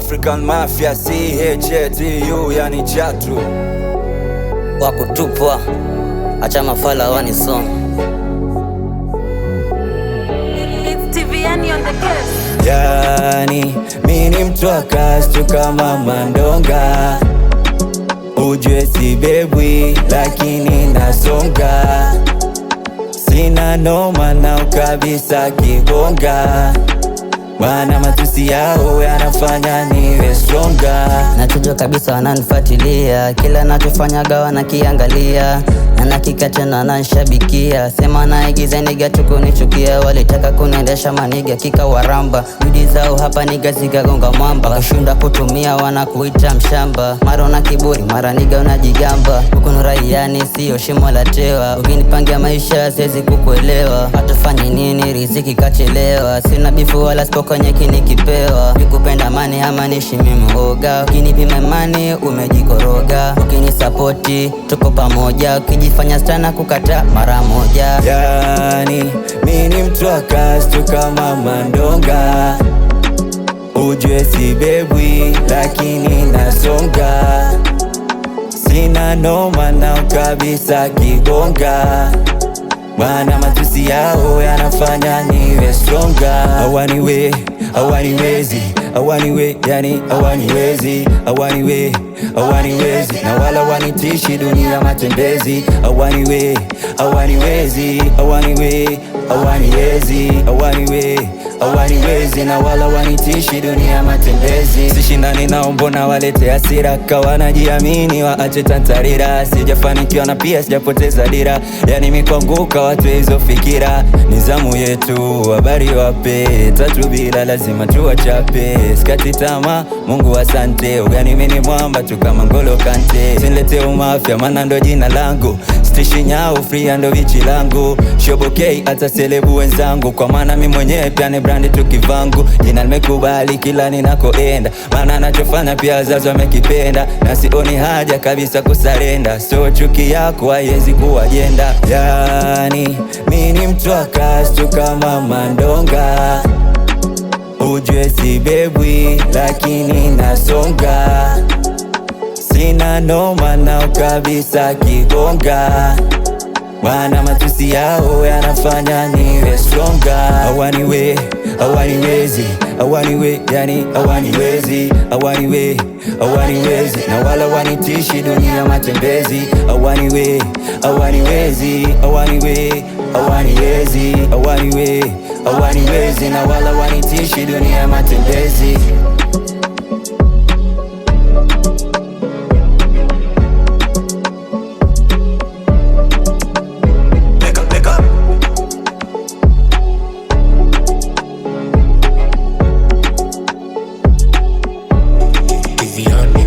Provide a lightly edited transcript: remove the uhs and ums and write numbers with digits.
African Mafia, CHTU, yani chatu wakutupwa, acha mafala wani song. Yani mini mtu wa kastu kama Mandonga, ujue si bebwi lakini nasonga, sina noma nao kabisa kibonga, wana matusi yao yanafanya niwe stronger. Nachujua kabisa wananifuatilia, kila nachofanyaga wanakiangalia, na nakika tena nanshabikia, sema naigiza niga tukunichukia, walitaka kuniendesha maniga kika waramba, bidi zao hapa niga zikagonga mwamba, kushunda kutumia wanakuita mshamba, mara una kiburi mara niga unajigamba, huku nuraiani siyo shimo la tewa, ukinipangia maisha siwezi kukuelewa, hatufanyi nini riziki kachelewa, sina bifu wala kwenye kinikipewa, nikupenda mani ama nishimi mhoga, ukinipima imani umejikoroga, ukinisapoti tuko pamoja, ukijifanya stana kukata mara moja. Yani mini mtu wa kastu kama Mandonga, ujue si bebwi lakini nasonga, sina noma nao kabisa kibonga, wana matusi yao yanafanya niwe stronger. Hawaniwezi, yani hawaniwezi, na wala wanitishi dunia matembezi. Hawaniwezi, na wala wanitishi dunia matembezi. Sishindani nao mbona walete hasira, kawa najiamini waache tantarira, sijafanikiwa na pia sijapoteza dira, yani mikwanguka watu hizo fikira, nizamu yetu habari wape, tatu bila lazima tuwachape, skati tama Mungu asante, ugani mini mwamba tu kama Ngolo Kante, sinilete umafia mana ndo jina langu, stishi nyao free ndo bichi langu, shobokei hata selebu wenzangu, kwa maana mi mwenyewe pia ni brandi tukivangu, jina nimekubali kila ninakoenda, maana nachofanya pia wazazi wamekipenda, na sioni haja kabisa kusarenda, so chuki yako haiwezi kuwa jenda. Yani mini mtu wa kastu kama Mandonga, ujue si bebwi lakini nasonga, sina noma nao kabisa kibonga, wana matusi yao yanafanya niwe stronger. Yani hawaniwezi, na wala wanitishi dunia matembezi. Hawaniwezi, na wala wanitishi dunia matembezi. Viviani.